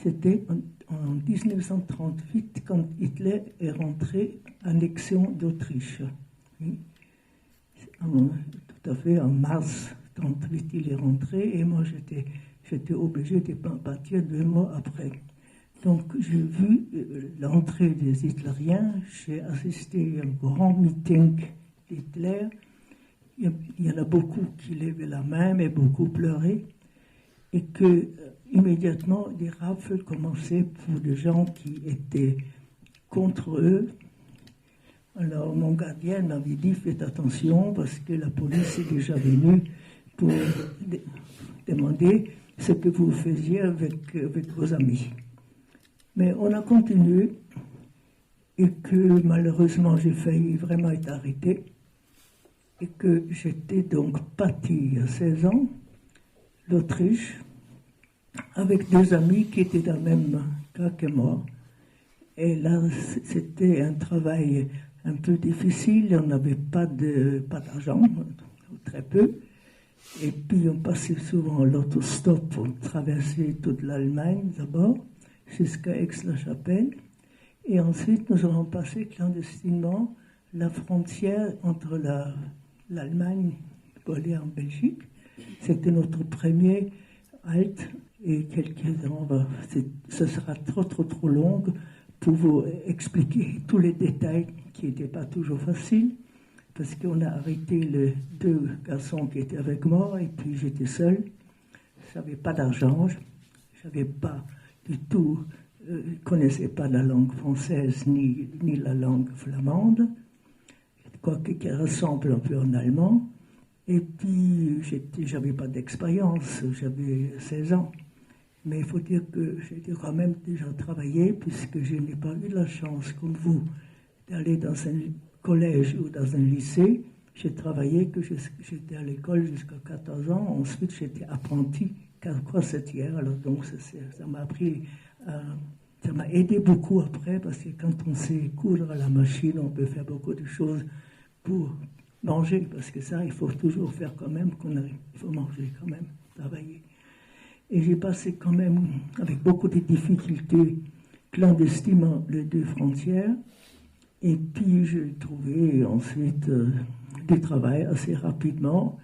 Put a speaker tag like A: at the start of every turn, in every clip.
A: C'était en 1938, quand Hitler est rentré, annexion d'Autriche. Oui. Tout à fait, en mars 1938, il est rentré, et moi j'étais obligé de partir 2 mois après. Donc j'ai vu l'entrée des hitlériens, j'ai assisté à un grand meeting d'Hitler. Il y en a beaucoup qui levaient la main, mais beaucoup pleuraient, et que immédiatement des rafles commençaient pour des gens qui étaient contre eux. Alors mon gardien m'avait dit, faites attention parce que la police est déjà venue pour demander ce que vous faisiez avec vos amis. Mais on a continué, et que malheureusement j'ai failli vraiment être arrêté, et que j'étais donc parti à 16 ans, l'Autriche, avec 2 amis qui étaient dans le même cas que moi. Et là, c'était un travail un peu difficile, on n'avait pas d'argent, très peu. Et puis on passait souvent l'autostop pour traverser toute l'Allemagne d'abord, jusqu'à Aix-la-Chapelle. Et ensuite, nous avons passé clandestinement la frontière entre l'Allemagne pour aller en Belgique. C'était notre premier halte, et ce sera trop long pour vous expliquer tous les détails qui n'étaient pas toujours faciles, parce qu'on a arrêté les 2 garçons qui étaient avec moi, et puis j'étais seul. Je n'avais pas d'argent, je n'avais pas du tout, connaissais pas la langue française ni la langue flamande, quoique qui ressemble un peu en allemand. Et puis, j'avais pas d'expérience, j'avais 16 ans. Mais il faut dire que j'ai quand même déjà travaillé, puisque je n'ai pas eu la chance, comme vous, d'aller dans un collège ou dans un lycée. J'ai travaillé, j'étais à l'école jusqu'à 14 ans. Ensuite, j'étais apprenti croisetière. Alors donc, ça m'a appris, ça m'a aidé beaucoup après, parce que quand on sait coudre à la machine, on peut faire beaucoup de choses pour manger, parce que ça, il faut toujours faire quand même il faut manger quand même, travailler. Et j'ai passé quand même, avec beaucoup de difficultés, clandestinement les 2 frontières. Et puis j'ai trouvé ensuite du travail assez rapidement,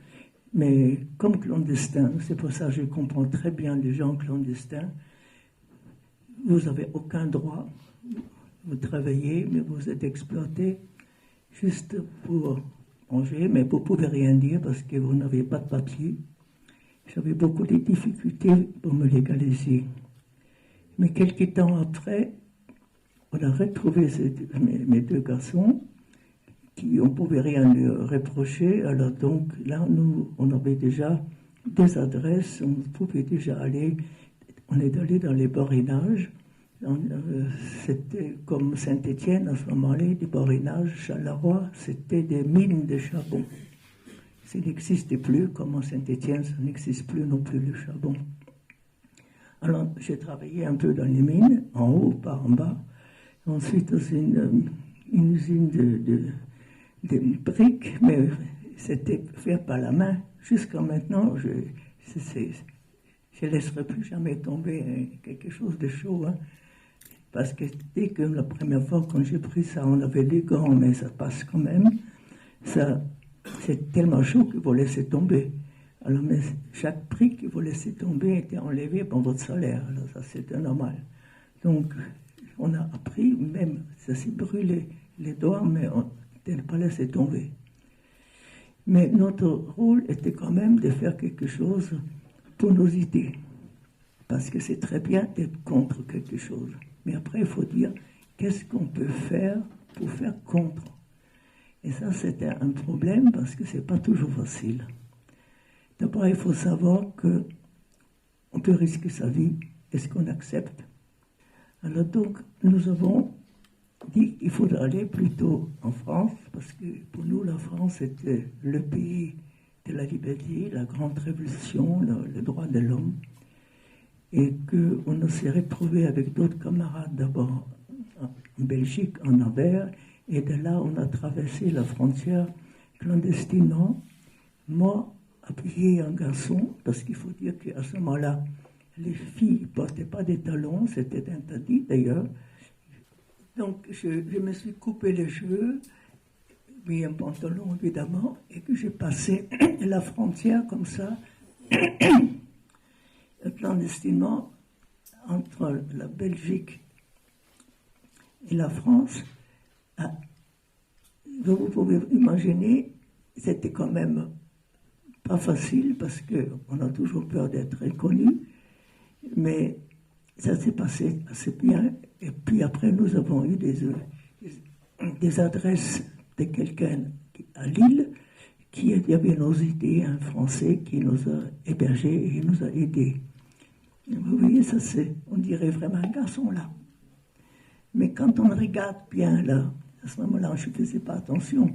A: mais comme clandestin. C'est pour ça que je comprends très bien les gens clandestins. Vous n'avez aucun droit, vous travaillez, mais vous êtes exploité juste pour manger, mais vous ne pouvez rien dire parce que vous n'avez pas de papier. J'avais beaucoup de difficultés pour me légaliser. Mais quelques temps après, on a retrouvé mes 2 garçons qui on ne pouvait rien leur reprocher. Alors donc là, on avait déjà des adresses, on pouvait déjà aller, on est allé dans les borinages. C'était comme Saint-Étienne à ce moment-là, des borinages, Charleroi, c'était des mines de charbon. Ça n'existait plus, comme à Saint-Étienne, ça n'existe plus non plus le charbon. Alors j'ai travaillé un peu dans les mines, en haut, pas en bas. Ensuite, dans une usine de briques, mais c'était fait par la main. Jusqu'à maintenant, je ne laisserai plus jamais tomber quelque chose de chaud. Hein. Parce que dès que la première fois, quand j'ai pris ça, on avait des gants, mais ça passe quand même. C'est tellement chaud que vous laissez tomber. Alors, mais chaque brique que vous laissez tomber était enlevé par votre salaire. Alors, ça, c'était normal. Donc, on a appris, même, ça s'est brûlé les doigts, mais on ne pas laissé tomber. Mais notre rôle était quand même de faire quelque chose pour nos idées. Parce que c'est très bien d'être contre quelque chose. Mais après, il faut dire, qu'est-ce qu'on peut faire pour faire contre? Et ça, c'était un problème parce que ce n'est pas toujours facile. D'abord, il faut savoir qu'on peut risquer sa vie. Est-ce qu'on accepte? Alors donc, nous avons dit qu'il faudrait aller plutôt en France, parce que pour nous, la France était le pays de la liberté, la grande révolution, le droit de l'homme, et qu'on s'est retrouvé avec d'autres camarades, d'abord en Belgique, en Anvers, et de là, on a traversé la frontière clandestinement. Moi, appuyé un garçon, parce qu'il faut dire qu'à ce moment-là, les filles ne portaient pas des talons, c'était interdit d'ailleurs. Donc je me suis coupé les cheveux, mis un pantalon évidemment, et que j'ai passé la frontière comme ça, clandestinement, entre la Belgique et la France. Vous pouvez imaginer, c'était quand même pas facile parce qu'on a toujours peur d'être inconnu, mais ça s'est passé assez bien. Et puis après, nous avons eu des adresses de quelqu'un à Lille qui avait nos idées, un Français qui nous a hébergés et nous a aidés. Vous voyez, ça c'est, on dirait vraiment un garçon là. Mais quand on regarde bien là, à ce moment-là, je ne faisais pas attention.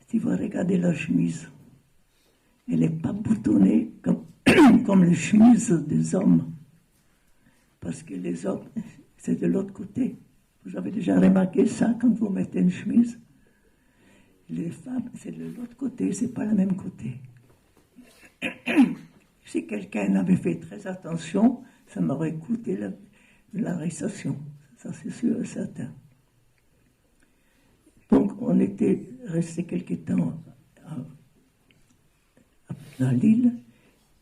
A: Si vous regardez la chemise, elle n'est pas boutonnée comme les chemises des hommes. Parce que les hommes, c'est de l'autre côté. Vous avez déjà remarqué ça quand vous mettez une chemise? Les femmes, c'est de l'autre côté, c'est pas le même côté. Si quelqu'un avait fait très attention, ça m'aurait coûté l'arrestation. Ça, c'est sûr et certain. Donc, on était resté quelque temps à Lille,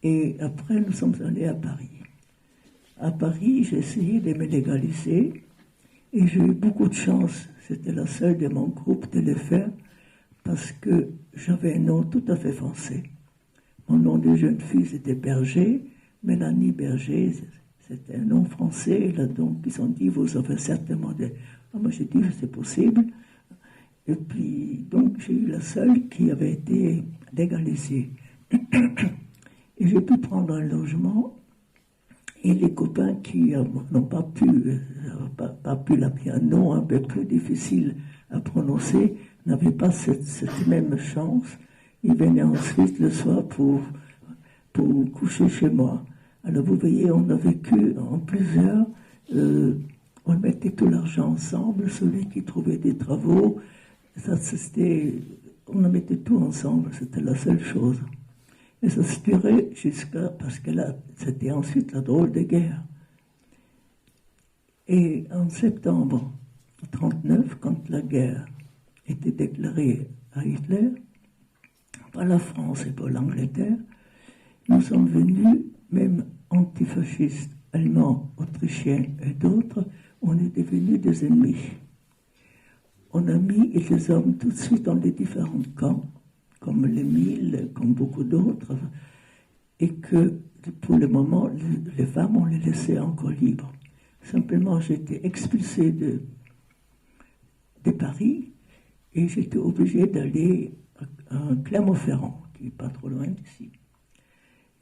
A: et après, nous sommes allés à Paris. À Paris, j'ai essayé de me légaliser, et j'ai eu beaucoup de chance. C'était la seule de mon groupe de le faire, parce que j'avais un nom tout à fait français. Mon nom de jeune fille, c'était Berger, Mélanie Berger, c'était un nom français. Et là, donc, ils ont dit, vous avez certainement des... Ah, moi, j'ai dit, c'est possible. Et puis, donc, j'ai eu la seule qui avait été légalisée. Et j'ai pu prendre un logement. Et les copains qui n'ont pas pu l'appeler un nom un peu plus difficile à prononcer, n'avaient pas cette même chance. Ils venaient ensuite le soir pour coucher chez moi. Alors vous voyez, on a vécu en plusieurs, on mettait tout l'argent ensemble, celui qui trouvait des travaux, on en mettait tout ensemble, c'était la seule chose. Et ça se durait parce que là, c'était ensuite la drôle de guerre. Et en septembre 1939, quand la guerre était déclarée à Hitler, par la France et par l'Angleterre, nous sommes venus, même antifascistes, allemands, autrichiens et d'autres, on est devenus des ennemis. On a mis les hommes tout de suite dans les différents camps, comme les Mille, comme beaucoup d'autres, et que pour le moment, les femmes, on les laissait encore libres. Simplement, j'étais expulsée de Paris, et j'étais obligée d'aller à Clermont-Ferrand, qui n'est pas trop loin d'ici.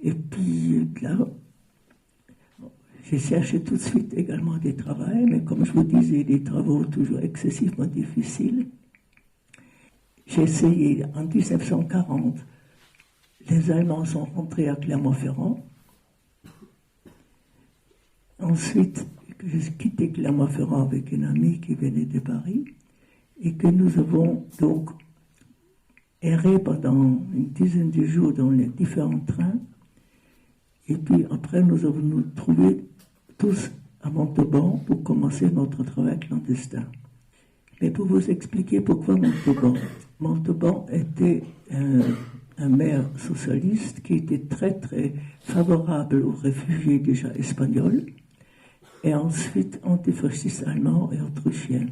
A: Et puis là, j'ai cherché tout de suite également des travaux, mais comme je vous disais, des travaux toujours excessivement difficiles. J'ai essayé en 1940, les Allemands sont rentrés à Clermont-Ferrand. Ensuite, j'ai quitté Clermont-Ferrand avec une amie qui venait de Paris, et que nous avons donc erré pendant une dizaine de jours dans les différents trains. Et puis après, nous avons nous trouvés tous à Montauban pour commencer notre travail clandestin. Mais pour vous expliquer pourquoi Montauban. Montauban était un maire socialiste qui était très très favorable aux réfugiés déjà espagnols et ensuite antifascistes allemands et autrichiens.